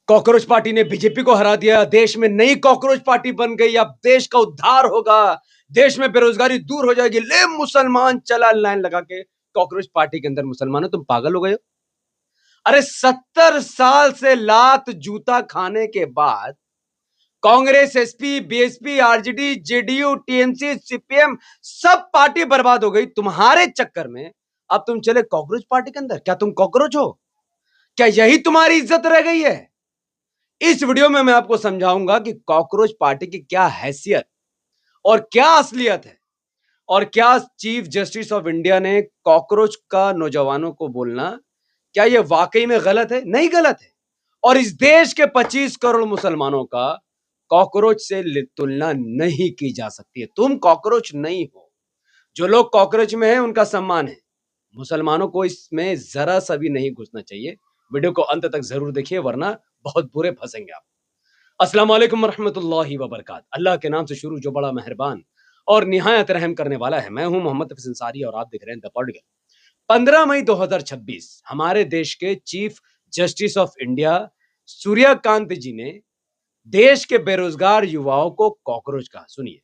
Cockroach party ने BJP को हरा दिया, देश में नई कॉकरोच पार्टी बन गई, अब देश का उद्धार होगा, देश में बेरोजगारी दूर हो जाएगी। ले मुसलमान चला लाइन लगा के कॉकरोच पार्टी के अंदर। मुसलमानों तुम पागल हो गए हो? अरे 70 साल से लात जूता खाने के बाद Congress, SP, BSP, RJD, JDU, TMC, CPM सब पार्टी बर्बाद हो गई तुम्हारे चक्कर में। अब तुम चले कॉकरोच पार्टी के अंदर। क्या तुम कॉकरोच हो? क्या यही तुम्हारी इज्जत रह गई है? इस वीडियो में मैं आपको समझाऊंगा कि कॉकरोच पार्टी की क्या हैसियत और क्या असलियत है, और क्या चीफ जस्टिस ऑफ इंडिया ने कॉकरोच का नौजवानों को बोलना, क्या यह वाकई में गलत है? नहीं गलत है। और इस देश के 25 करोड़ मुसलमानों का कॉकरोच से तुलना नहीं की जा सकती है। तुम कॉकरोच नहीं हो। जो लोग कॉकरोच में हैं उनका सम्मान है, मुसलमानों को इसमें जरा सा भी नहीं घुसना चाहिए। वीडियो को अंत तक जरूर देखिए, वरना बहुत बुरे फंसेंगे आप। अस्सलाम वालेकुम रहमतुल्लाहि व बरकातहू। अल्लाह के नाम से शुरू जो बड़ा मेहरबान और निहायत रहम करने वाला है। मैं हूं मोहम्मद हफीज अंसारी और आप देख रहे हैं द पॉलिटिकल। 15 मई 2026 हमारे देश के chief justice of India Suryakant ji ने देश के बेरोजगार युवाओं को कॉकरोच कहा। सुनिए।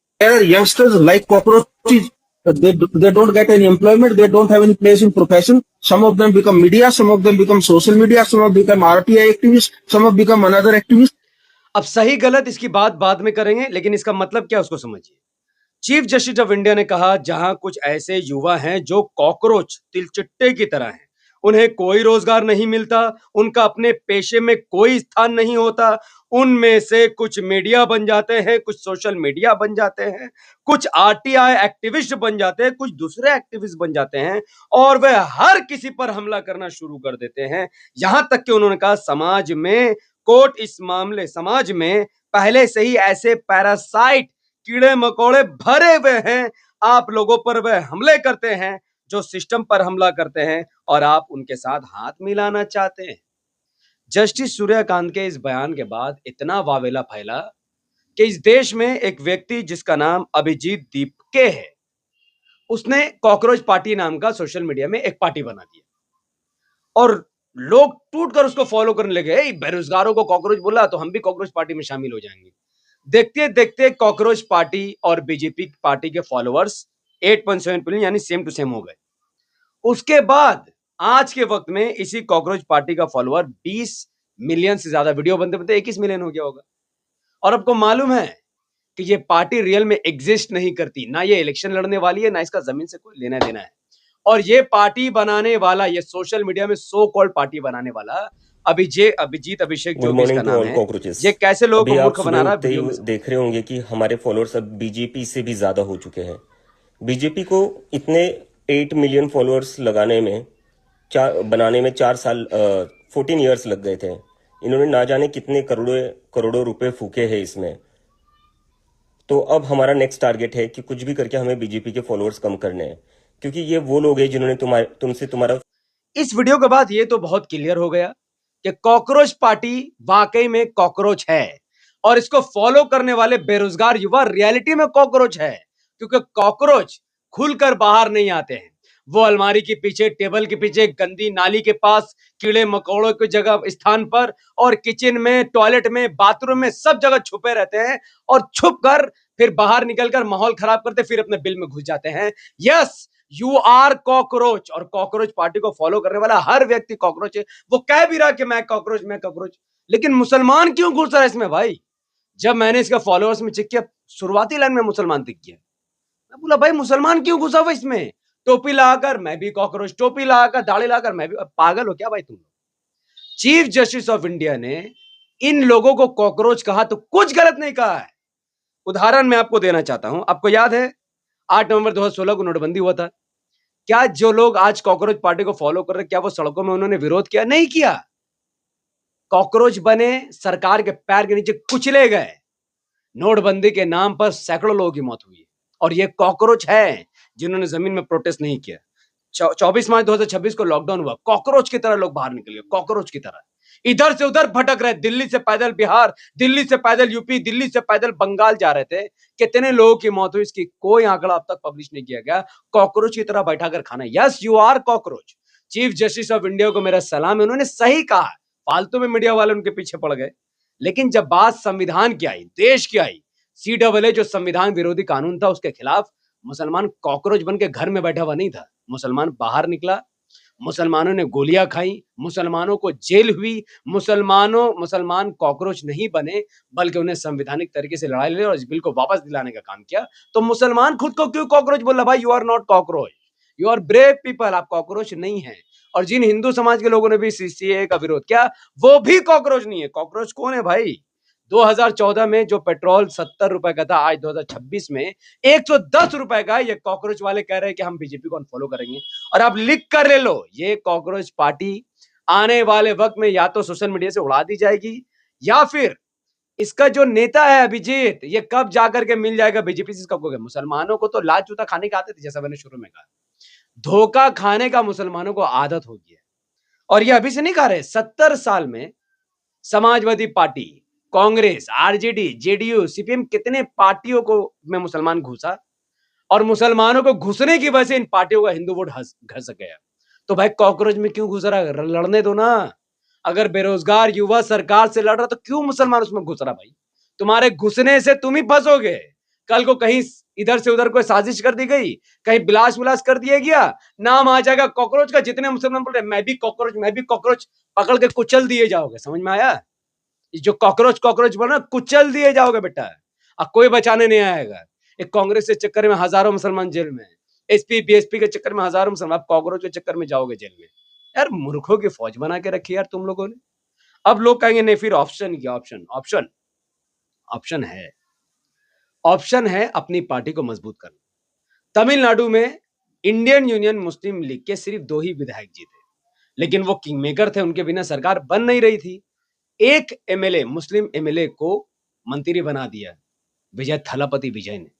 Youngsters like cockroaches. They don't get any employment. They don't have any place in profession. Some of them become media. Some of them become social media. Some of them become RTI activists. Some of them become another activist. अब सही गलत इसकी बात बाद में करेंगे, लेकिन इसका मतलब क्या उसको समझिए। चीफ जस्टिस ऑफ इंडिया ने कहा जहां कुछ ऐसे युवा हैं जो कॉकरोच तिलचिट्टे की तरह हैं, उन्हें कोई रोजगार नहीं मिलता, उनका अपने पेशे में कोई स्थान नहीं होता, उनमें से कुछ मीडिया बन जाते हैं, कुछ सोशल मीडिया बन जाते हैं, कुछ आरटीआई एक्टिविस्ट बन जाते हैं, कुछ दूसरे एक्टिविस्ट बन जाते हैं, और वह हर किसी पर हमला करना शुरू कर देते हैं। यहां तक कि उन्होंने कहा समाज में कोर्ट इस मामले, समाज में पहले से ही ऐसे पैरासाइट कीड़े मकोड़े भरे हुए हैं, आप लोगों पर वह हमले करते हैं जो सिस्टम पर हमला करते हैं, और आप उनके साथ हाथ मिलाना चाहते हैं। जस्टिस सूर्यकांत के इस बयान के बाद इतना वावेला फैला कि इस देश में एक व्यक्ति जिसका नाम अभिजीत दीपके है, उसने कॉकरोच पार्टी नाम का सोशल मीडिया में एक पार्टी बना दिया, और लोग टूटकर उसको फॉलो करने लगे। बेरोजगारों को कॉकरोच बोला तो हम भी कॉकरोच पार्टी में शामिल हो जाएंगे। देखते देखते कॉकरोच पार्टी और बीजेपी पार्टी के फॉलोअर्स 8.7 मिलियन यानी सेम टू सेम हो गए। उसके बाद आज के वक्त में इसी कॉकरोच पार्टी का फॉलोअर 20 मिलियन से ज्यादा, वीडियो बनते बनते 21 मिलियन हो गया होगा। और आपको मालूम है कि ये पार्टी रियल में एग्जिस्ट नहीं करती, ना ये इलेक्शन लड़ने वाली है, ना इसका जमीन से कोई लेना देना है। और ये पार्टी बनाने वाला, ये सोशल मीडिया में सो कॉल्ड पार्टी बनाने वाला अभिजीत अभिषेक जो भी इसका नाम है, ये कैसे लोगों को मूर्ख बना रहा है। देख रहे होंगे कि हमारे फॉलोअर्स अब बीजेपी से भी ज्यादा हो चुके हैं। बीजेपी को इतने 8 मिलियन फॉलोअर्स लगाने में बनाने में 4 साल 14 इयर्स लग गए थे। इन्होंने ना जाने कितने करोड़ों रुपए फूके हैं इसमें। तो अब हमारा नेक्स्ट टारगेट है कि कुछ भी करके हमें बीजेपी के फॉलोअर्स कम करने हैं, क्योंकि ये वो लोग हैं जिन्होंने तुमसे तुम्हारा। इस वीडियो के बाद ये तो बहुत क्लियर हो गया कि कॉकरोच पार्टी वाकई में कॉकरोच है, और इसको फॉलो करने वाले बेरोजगार युवा रियलिटी में कॉकरोच है, क्योंकि कॉकरोच खुलकर बाहर नहीं आते हैं। वो अलमारी के पीछे, टेबल के पीछे, गंदी नाली के पास, कीड़े मकोड़ों की जगह स्थान पर, और किचन में, टॉयलेट में, बाथरूम में, सब जगह छुपे रहते हैं, और छुप कर फिर बाहर निकलकर माहौल खराब करते, फिर अपने बिल में घुस जाते हैं। Yes, you are cockroach. और कॉकरोच पार्टी को फॉलो करने वाला हर व्यक्ति कॉकरोच है। वो कह भी रहा कि मैं कॉकरोच, मैं कॉकरोच, लेकिन मुसलमान क्यों घुस रहा है इसमें भाई? जब मैंने इसका फॉलोअर्स में चेक किया, शुरुआती लाइन में मुसलमान दिख गया। मैं बोला भाई मुसलमान क्यों घुसा हुआ इसमें? टोपी लगाकर मैं भी कॉकरोच, टोपी लगाकर, दाढ़ी लगाकर मैं भी। पागल हो क्या भाई तुम लोग? चीफ जस्टिस ऑफ इंडिया ने इन लोगों को कॉकरोच कहा तो कुछ गलत नहीं कहा है। उदाहरण मैं आपको देना चाहता हूं। आपको याद है 8 नवंबर 2016 को नोटबंदी हुआ था। क्या जो लोग आज कॉकरोच पार्टी को फॉलो कर रहे, क्या वो सड़कों में उन्होंने विरोध किया? नहीं किया। कॉकरोच बने, सरकार के पैर के नीचे कुचले गए। नोटबंदी के नाम पर सैकड़ों लोगों की मौत हुई, और ये कॉकरोच है जिन्होंने जमीन में प्रोटेस्ट नहीं किया। 24 मार्च 2026 को लॉकडाउन हुआ, कॉकरोच की तरह लोग बाहर निकल गए, कॉकरोच की तरह इधर से उधर भटक रहे। दिल्ली से पैदल बिहार, दिल्ली से पैदल यूपी, दिल्ली से पैदल बंगाल जा रहे थे। कितने लोगों की मौत हुई इसकी कोई आंकड़ा अब तक पब्लिश नहीं किया गया। कॉकरोच की तरह बैठा कर खाना। Yes, you are cockroach. Chief justice of India को मेरा सलाम है, उन्होंने सही कहा। फालतू में मीडिया वाले उनके पीछे पड़ गए। लेकिन जब बात संविधान की आई, देश की आई, सीएए जो संविधान विरोधी कानून था उसके खिलाफ मुसलमान कॉकरोच बन के घर में बैठा हुआ नहीं था। मुसलमान बाहर निकला, मुसलमानों ने गोलियां खाई, मुसलमानों को जेल हुई, मुसलमान कॉकरोच नहीं बने, बल्कि उन्हें संवैधानिक तरीके से लड़ाई लड़ी और इस बिल को वापस दिलाने का काम किया। तो मुसलमान खुद को क्यों कॉकरोच बोल रहा? भाई, you are not cockroach, you are brave people. आप कॉकरोच नहीं है। और जिन हिंदू समाज के लोगों ने भी सीसीए का विरोध किया, वो भी कॉकरोच नहीं है। कॉकरोच कौन है भाई? 2014 में जो पेट्रोल 70 रुपए का था, आज 2026 में 110 रुपए का। ये कॉकरोच वाले कह रहे हैं कि हम बीजेपी को अनफॉलो करेंगे। और आप लिख कर ले लो, ये कॉकरोच पार्टी आने वाले वक्त में या तो सोशल मीडिया से उड़ा दी जाएगी, या फिर इसका जो नेता है अभिजीत, ये कब जाकर के मिल जाएगा बीजेपी से। इसका कोई मुसलमानों को तो लात जूता खाने के आते थे, जैसा मैंने शुरू में कहा। धोखा खाने का मुसलमानों को आदत हो गई है। और ये अभी से नहीं खा रहे। 70 साल में Samajwadi party, Congress, RJD, JDU, CPM, कितने पार्टियों को में मुसलमान घुसा, और मुसलमानों को घुसने की वजह से इन पार्टियों का हिंदू वोट घस गया। तो भाई कॉकरोच में क्यों घुस रहा है? लड़ने दो ना। अगर बेरोजगार युवा सरकार से लड़ रहा तो क्यों मुसलमान उसमें घुस रहा? भाई, तुम्हारे घुसने से तुम ही फंसोगे। कल को कहीं इधर से उधर कोई साजिश कर दी गई, कहीं बिलास विलास कर दिया गया, नाम आ जाएगा कॉकरोच का। जितने मुसलमान बोल रहे मैं भी कॉकरोच, मैं भी कॉकरोच, पकड़ के कुचल दिए जाओगे। समझ में आया? जो कॉकरोच कॉकरोच बोल रहा, कुचल दिए जाओगे बेटा। अब कोई बचाने नहीं आएगा। एक कांग्रेस के चक्कर में हजारों मुसलमान जेल में, एसपी बीएसपी के चक्कर में हजारों मुसलमान, आप कॉकरोच के चक्कर में जाओगे जेल में। यार मूर्खों की फौज बना के रखी यार तुम लोगों ने। अब लोग कहेंगे नहीं, फिर ऑप्शन क्या? ऑप्शन ऑप्शन है। ऑप्शन है अपनी पार्टी को मजबूत करना। तमिलनाडु में इंडियन यूनियन मुस्लिम लीग के सिर्फ 2 ही विधायक जीते, लेकिन वो किंग मेकर थे, उनके बिना सरकार बन नहीं रही थी। एक एमएलए, मुस्लिम एमएलए को मंत्री बना दिया विजय थलापति विजय ने।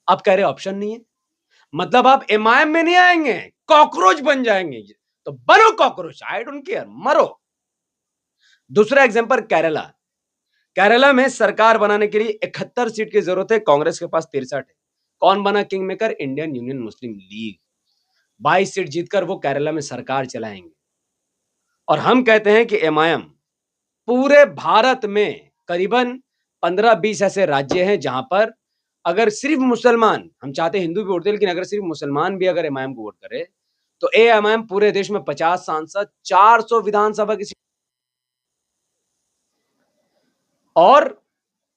अब कह रहे ऑप्शन नहीं है, मतलब आप एमआईएम में नहीं आएंगे, कॉकरोच बन जाएंगे। तो बनो कॉकरोच, आई डोंट केयर, मरो। दूसरा एग्जांपल केरला। केरला में सरकार बनाने के लिए 71 सीट की जरूरत है, कांग्रेस के पास 63 है। कौन बना किंग मेकर? इंडियन यूनियन मुस्लिम लीग। 22 सीट जीतकर वो केरला में सरकार चलाएंगे। और हम कहते हैं कि एमआईएम पूरे भारत में करीबन 15-20 ऐसे राज्य हैं जहां पर अगर सिर्फ मुसलमान, हम चाहते हैं हिंदू भी वोट दे, लेकिन अगर सिर्फ मुसलमान भी अगर एमआईएम को वोट करे तो एमआईएम पूरे देश में 50 सांसद, 400 विधानसभा की सीट और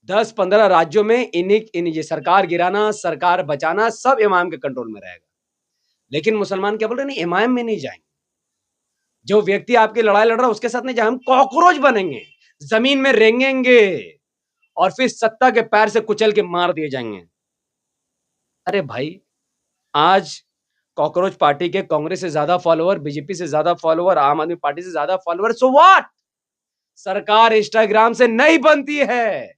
10-15 राज्यों में इन ये सरकार गिराना, सरकार बचाना सब एमआईएम के कंट्रोल में रहेगा। लेकिन मुसलमान क्या बोल रहे? नहीं, एमआईएम में नहीं जाएंगे। जो व्यक्ति आपकी लड़ाई लड़ रहा है उसके साथ नहीं जाए, हम कॉकरोच बनेंगे, जमीन में रेंगेंगे और फिर सत्ता के पैर से कुचल के मार दिए जाएंगे। अरे भाई, आज कॉकरोच पार्टी के कांग्रेस से ज्यादा फॉलोअर, बीजेपी से ज्यादा फॉलोअर, आम आदमी पार्टी से ज्यादा फॉलोअर, सो व्हाट? सरकार इंस्टाग्राम से नहीं बनती है।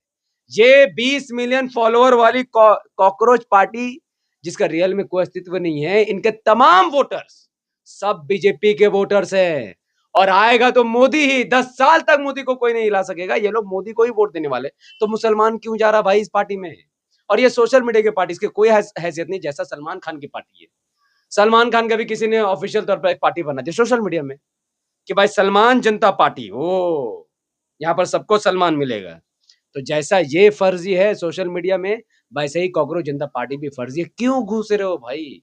ये 20 मिलियन फॉलोअर वाली कॉकरोच पार्टी, जिसका रियल में कोई अस्तित्व नहीं है, इनके तमाम वोटर्स सब बीजेपी के वोटर्स हैं। और आएगा तो मोदी ही। 10 साल तक मोदी को कोई नहीं हिला सकेगा। ये लोग मोदी को ही वोट देने वाले। तो मुसलमान क्यों जा रहा भाई इस पार्टी में? और ये सोशल मीडिया की पार्टी, इसकी कोई हैसियत नहीं, जैसा सलमान खान की पार्टी है। सलमान खान का भी किसी ने ऑफिशियल तौर पर एक पार्टी बना दी सोशल मीडिया में कि भाई सलमान जनता पार्टी, ओ यहाँ पर सबको सलमान मिलेगा। तो जैसा ये फर्जी है सोशल मीडिया में, वैसे ही कॉकरोच जनता पार्टी भी फर्जी है। क्यों घुस रहे हो भाई?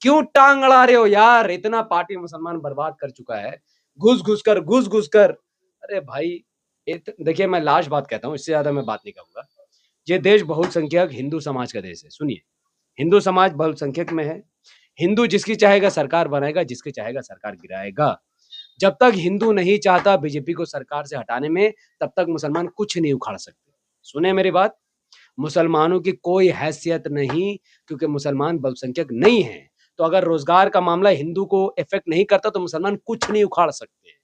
क्यों टांग अड़ा रहे हो यार? इतना पार्टी मुसलमान बर्बाद कर चुका है, घुस घुस कर। अरे भाई, देखिए, मैं लास्ट बात कहता हूँ, इससे ज्यादा मैं बात नहीं कहूंगा। ये देश बहुसंख्यक हिंदू समाज का देश है। सुनिए, हिंदू समाज बहुसंख्यक में है। हिंदू जिसकी चाहेगा सरकार बनाएगा, जिसकी चाहेगा सरकार गिराएगा। जब तक हिंदू नहीं चाहता बीजेपी को सरकार से हटाने में, तब तक मुसलमान कुछ नहीं उखाड़ सकते। सुने मेरी बात, मुसलमानों की कोई हैसियत नहीं, क्योंकि मुसलमान बहुसंख्यक नहीं है। तो अगर रोजगार का मामला हिंदू को इफेक्ट नहीं करता तो मुसलमान कुछ नहीं उखाड़ सकते।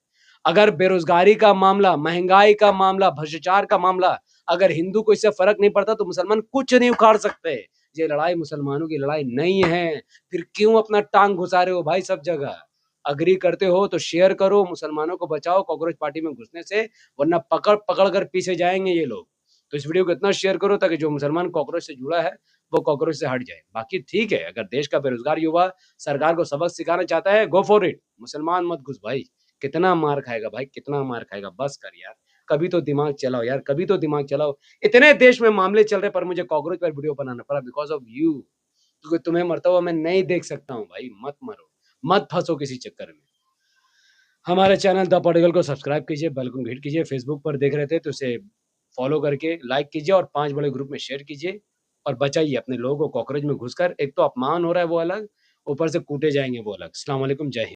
अगर बेरोजगारी का मामला, महंगाई का मामला, भ्रष्टाचार का मामला, अगर हिंदू को इससे फर्क नहीं पड़ता तो मुसलमान कुछ नहीं उखाड़ सकते। ये लड़ाई मुसलमानों की लड़ाई नहीं है। फिर क्यों अपना टांग घुसा रहे हो भाई सब जगह? अग्री करते हो तो शेयर करो, मुसलमानों को बचाओ कॉकरोच पार्टी में घुसने से, वरना पकड़ पकड़ कर पीछे जाएंगे ये लोग। तो इस वीडियो को इतना शेयर करो ताकि जो मुसलमान कॉकरोच से जुड़ा है वो कॉकरोच से हट जाए। बाकी ठीक है, अगर देश का बेरोजगार युवा सरकार को सबक सिखाना चाहता है, गो फॉर इट। मुसलमान मत घुस भाई। कितना मार खाएगा भाई, कितना मार खाएगा? बस कर यार, कभी तो दिमाग चलाओ यार, कभी तो दिमाग चलाओ। इतने देश में मामले चल रहे पर मुझे कॉकरोच पर वीडियो बनाना पड़ा बिकॉज़ ऑफ यू, क्योंकि तुम्हें मरता हुआ मैं नहीं देख सकता हूँ भाई, मत मरो, मत फँसो किसी चक्कर में। हमारे चैनल द पॉलिटिकल को सब्सक्राइब कीजिए, बेल आइकन हिट कीजिए, फेसबुक पर देख रहे थे तो उसे फॉलो करके लाइक कीजिए और 5 बड़े ग्रुप में शेयर कीजिए और बचाइए अपने लोगों को कॉकरोच में घुसकर। एक तो अपमान हो रहा है वो अलग, ऊपर से कूटे जाएँगे वो अलग। अस्सलाम वालेकुम, जय हिंद।